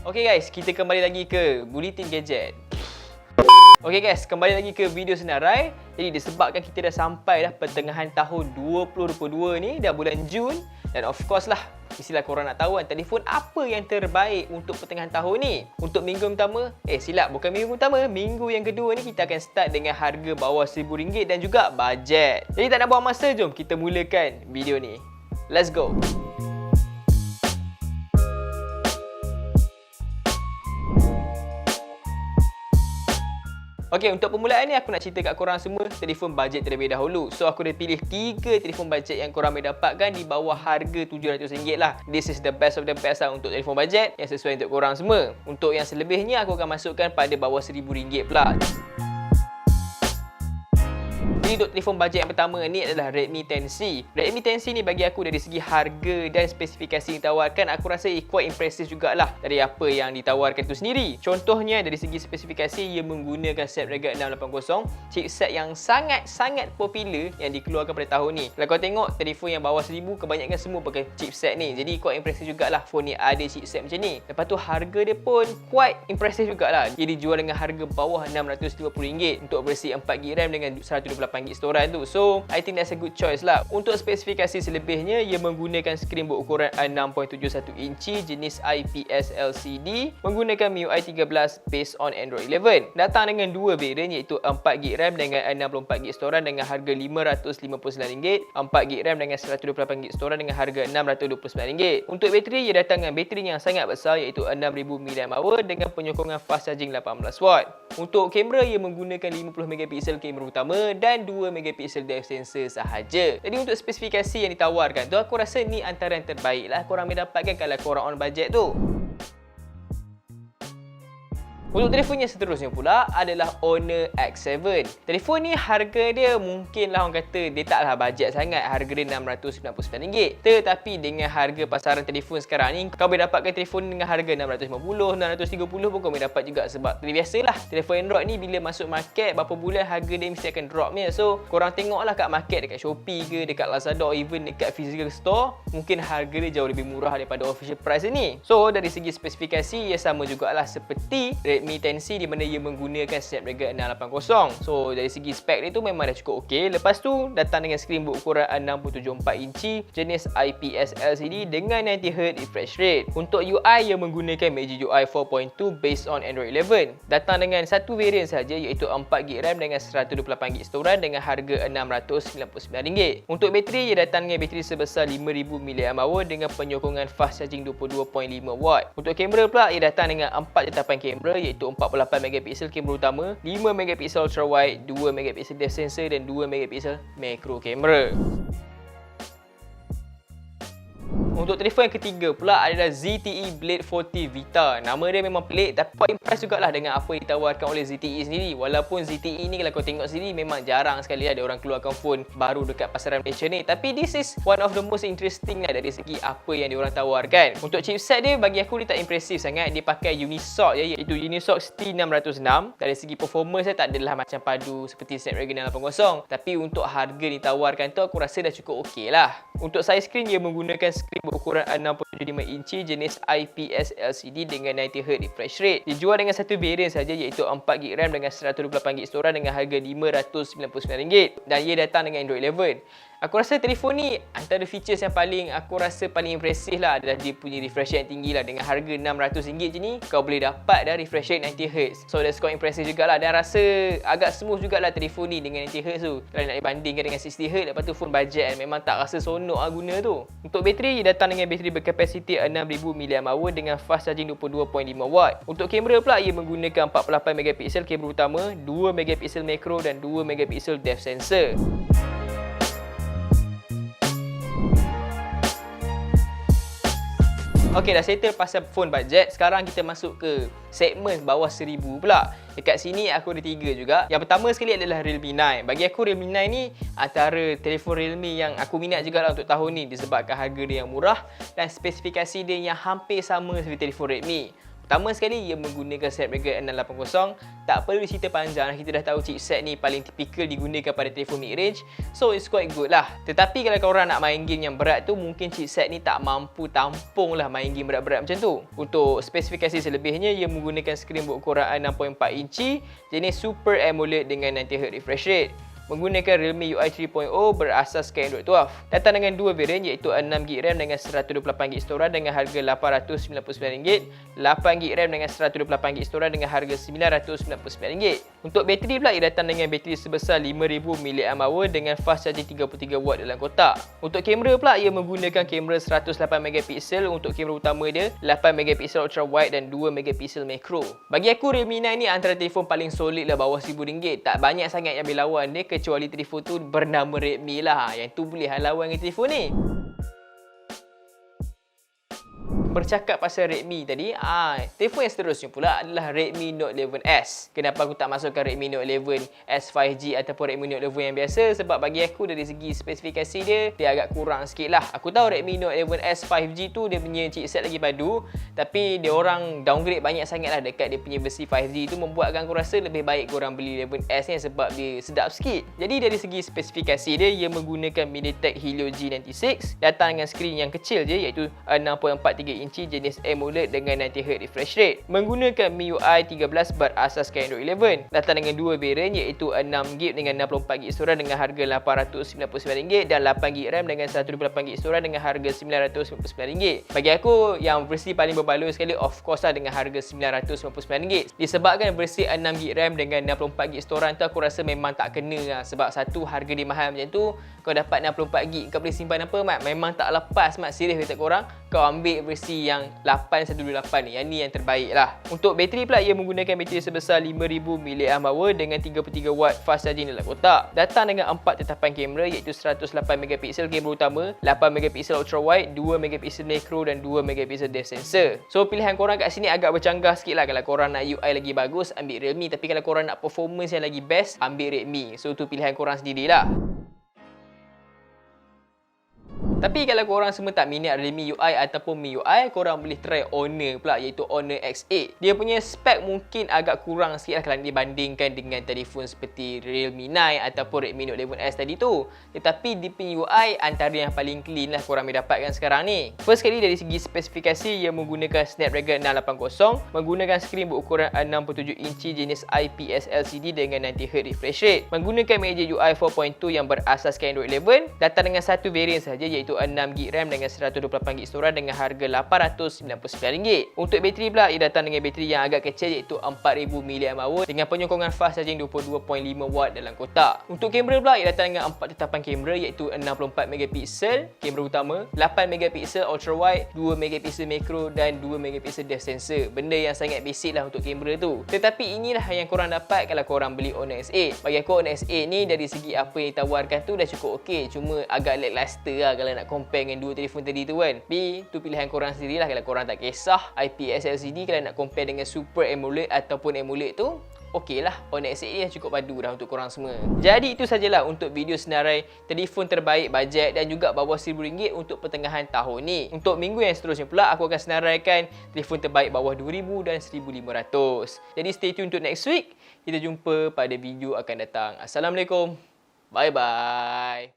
Okay guys, kita kembali lagi ke Bulletin Gadget. Okay guys, kembali lagi ke video senarai. Jadi disebabkan kita dah sampai dah pertengahan tahun 2022 ni, dah bulan Jun. Dan of course lah, mestilah korang nak tahu kan telefon apa yang terbaik untuk pertengahan tahun ni. Untuk minggu pertama, bukan minggu pertama, minggu yang kedua ni kita akan start dengan harga bawah RM1,000 dan juga bajet. Jadi tak nak buang masa, jom kita mulakan video ni. Let's go! Okey, untuk permulaan ni aku nak cerita kat korang semua telefon bajet terlebih dahulu. So aku dah pilih 3 telefon bajet yang korang boleh dapatkan di bawah harga RM700 lah. This is the best of the best lah untuk telefon bajet yang sesuai untuk korang semua. Untuk yang selebihnya aku akan masukkan pada bawah RM1,000 pula. Jadi untuk telefon bajet yang pertama ni adalah Redmi 10C. Redmi 10C ni bagi aku dari segi harga dan spesifikasi yang ditawarkan, aku rasa quite impressive jugalah dari apa yang ditawarkan tu sendiri. Contohnya dari segi spesifikasi, ia menggunakan Snapdragon 680, chipset yang sangat-sangat popular yang dikeluarkan pada tahun ni. Kalau kau tengok telefon yang bawah RM1,000 kebanyakan semua pakai chipset ni. Jadi quite impressive jugalah phone ni ada chipset macam ni. Lepas tu harga dia pun quite impressive jugalah. Ia dijual dengan harga bawah RM650 untuk versi 4GB RAM dengan 128GB storan tu. So, I think that's a good choice lah. Untuk spesifikasi selebihnya, ia menggunakan skrin berukuran 6.71 inci jenis IPS LCD, menggunakan MIUI 13 based on Android 11. Datang dengan 2 variant iaitu 4GB RAM dengan 64GB storan dengan harga RM559, 4GB RAM dengan 128GB storan dengan harga RM629. Untuk bateri, ia datang dengan bateri yang sangat besar iaitu 6000 mAh dengan penyokongan fast charging 18W. Untuk kamera, ia menggunakan 50MP kamera utama dan 2MP depth sensor sahaja. Jadi untuk spesifikasi yang ditawarkan tu, aku rasa ni antara yang terbaik lah korang boleh dapatkan kalau korang on budget tu. Untuk telefon yang seterusnya pula adalah Honor X7. Telefon ni harga dia mungkinlah orang kata dia taklah bajet sangat. Harga dia RM699. Tetapi dengan harga pasaran telefon sekarang ni, kau boleh dapatkan telefon dengan harga RM650, RM630 pun kau boleh dapat juga. Sebab biasalah telefon Android ni bila masuk market berapa bulan harga dia mesti akan dropnya. So korang tengoklah kat market dekat Shopee ke, dekat Lazada, even dekat physical store, mungkin harga dia jauh lebih murah daripada official price ni. So dari segi spesifikasi ia sama jugalah seperti Redmi 10C di mana ia menggunakan Snapdragon 680. So dari segi spek dia tu memang dah cukup okey. Lepas tu datang dengan skrin berukuran 6.74 inci jenis IPS LCD dengan 90Hz refresh rate. Untuk UI ia menggunakan Magic UI 4.2 based on Android 11. Datang dengan satu variant sahaja iaitu 4GB RAM dengan 128GB storan dengan harga RM699. Untuk bateri ia datang dengan bateri sebesar 5000 mAh dengan penyokongan fast charging 22.5W. Untuk kamera pula ia datang dengan 4 tetapan kamera iaitu 48MP kamera utama, 5MP ultra wide, 2MP depth sensor dan 2MP macro kamera. Untuk telefon yang ketiga pula adalah ZTE Blade 40 Vita. Nama dia memang pelik tapi quite impress jugalah dengan apa yang ditawarkan oleh ZTE sendiri. Walaupun ZTE ni kalau kau tengok sendiri memang jarang sekali ada orang keluarkan phone baru dekat pasaran Malaysia ni. Tapi this is one of the most interesting lah dari segi apa yang diorang tawarkan. Untuk chipset dia bagi aku dia tak impresif sangat. Dia pakai Unisoc je, iaitu Unisoc ST606. Dari segi performance dia tak adalah macam padu seperti Snapdragon 680. Tapi untuk harga ditawarkan tu aku rasa dah cukup okey lah. Untuk size screen dia menggunakan skrin berukuran 6.75 inci jenis IPS LCD dengan 90Hz refresh rate. Dijual dengan satu variant saja iaitu 4GB RAM dengan 128GB storan dengan harga RM599 dan ia datang dengan Android 11. Aku rasa telefon ni antara features yang paling impresif lah adalah dia punya refresh rate yang tinggi lah. Dengan harga RM600 je ni kau boleh dapat dah refresh rate 90Hz. So that's quite impressive jugalah dan rasa agak smooth jugalah telefon ni dengan 90Hz tu. Kalau nak dibandingkan dengan 60Hz, lepas tu phone budget kan, memang tak rasa sonok lah guna tu. Untuk bateri, ia datang dengan bateri berkapasiti 6000 mAh dengan fast charging 22.5W. Untuk kamera pula, ia menggunakan 48MP kamera utama, 2MP macro dan 2MP depth sensor. Okey, dah settle pasal phone budget. Sekarang kita masuk ke segmen bawah RM1000 pula. Dekat sini aku ada 3 juga. Yang pertama sekali adalah Realme 9. Bagi aku Realme 9 ni antara telefon Realme yang aku minat juga lah untuk tahun ni disebabkan harga dia yang murah dan spesifikasi dia yang hampir sama seperti telefon Redmi. Pertama sekali, ia menggunakan Snapdragon 680. Tak perlu cerita panjang, kita dah tahu chipset ni paling tipikal digunakan pada telefon mid-range. So it's quite good lah. Tetapi kalau korang nak main game yang berat tu, mungkin chipset ni tak mampu tampung lah main game berat-berat macam tu. Untuk spesifikasi selebihnya, ia menggunakan skrin berukuran 6.4 inci jenis Super AMOLED dengan 90Hz refresh rate. Menggunakan Realme UI 3.0 berasaskan Android 12. Datang dengan dua varian iaitu 6GB RAM dengan 128GB storage dengan harga RM899, 8GB RAM dengan 128GB storage dengan harga RM999. Untuk bateri pula, ia datang dengan bateri sebesar 5000 mAh dengan fast charging 33W dalam kotak. Untuk kamera pula, ia menggunakan kamera 108MP untuk kamera utama dia, 8MP ultra wide dan 2MP macro. Bagi aku, Realme 9 ni antara telefon paling solid lah bawah RM1000. Tak banyak sangat yang boleh lawan dia kecuali telefon tu bernama Redmi lah. Yang tu boleh lawan dengan telefon ni. Bercakap pasal Redmi tadi, telefon yang seterusnya pula adalah Redmi Note 11S. Kenapa aku tak masukkan Redmi Note 11S 5G ataupun Redmi Note 11 yang biasa? Sebab bagi aku dari segi spesifikasi dia agak kurang sikit lah. Aku tahu Redmi Note 11S 5G tu dia punya chipset lagi padu, tapi dia orang downgrade banyak sangat lah dekat dia punya versi 5G tu, membuatkan aku rasa lebih baik korang beli 11S ni sebab dia sedap sikit. Jadi dari segi spesifikasi dia, ia menggunakan MediaTek Helio G96, datang dengan skrin yang kecil je iaitu 6.43 inci jenis AMOLED dengan 90Hz refresh rate. Menggunakan MIUI 13 berasaskan Android 11. Datang dengan dua varian iaitu 6GB dengan 64GB storage dengan harga RM899 dan 8GB RAM dengan 128GB storage dengan harga RM999. Bagi aku, yang versi paling berbaloi sekali of course lah dengan harga RM999. Disebabkan versi 6GB RAM dengan 64GB storage tu aku rasa memang tak kena lah. Sebab satu, harga dia mahal macam tu, kau dapat 64GB, kau boleh simpan apa mat? Memang tak lepas mat. Serius kata korang, kau ambil versi yang 8128 ni. Yang ni yang terbaik lah. Untuk bateri pula, ia menggunakan bateri sebesar 5000 mAh dengan 33W fast charging dalam kotak. Datang dengan 4 tetapan kamera iaitu 108MP kamera utama, 8MP ultra wide, 2MP macro dan 2MP depth sensor. So pilihan korang kat sini agak bercanggah sikit lah. Kalau korang nak UI lagi bagus, ambil Realme. Tapi kalau korang nak performance yang lagi best, ambil Redmi. So tu pilihan korang sendirilah. Tapi kalau korang semua tak minat Realme UI ataupun MIUI, korang boleh try Honor pula iaitu Honor X8. Dia punya spek mungkin agak kurang sikit lah kalau dibandingkan dengan telefon seperti Realme 9 ataupun Redmi Note 11S tadi tu. Tetapi di punya UI antara yang paling clean lah korang boleh dapatkan sekarang ni. First kali dari segi spesifikasi, ia menggunakan Snapdragon 680, menggunakan skrin berukuran 67 inci jenis IPS LCD dengan 90Hz refresh rate. Menggunakan Magic UI 4.2 yang berasaskan Android 11, datang dengan satu varian saja iaitu 6GB RAM dengan 128GB storage dengan harga RM899. Untuk bateri pula, ia datang dengan bateri yang agak kecil iaitu 4000 mAh dengan penyokkongan fast charging 22.5W dalam kotak. Untuk kamera pula, ia datang dengan 4 tetapan kamera iaitu 64MP kamera utama, 8MP ultra wide, 2MP macro dan 2MP depth sensor. Benda yang sangat basic lah untuk kamera tu. Tetapi inilah yang korang dapat kalau korang beli Honor X8. Bagi aku Honor X8 ni dari segi apa yang ditawarkan tu dah cukup okey, cuma agak lackluster lah kalau nak compare dengan dua telefon tadi tu kan. Tapi tu pilihan korang sendirilah kalau korang tak kisah IPS LCD. Kalau nak compare dengan Super AMOLED ataupun AMOLED tu, okey lah, Honor X8 ni dah cukup padu dah untuk korang semua. Jadi itu sajalah untuk video senarai telefon terbaik bajet dan juga bawah RM1000 untuk pertengahan tahun ni. Untuk minggu yang seterusnya pula, aku akan senaraikan telefon terbaik bawah RM2000 dan RM1500. Jadi stay tune untuk next week. Kita jumpa pada video akan datang. Assalamualaikum. Bye bye.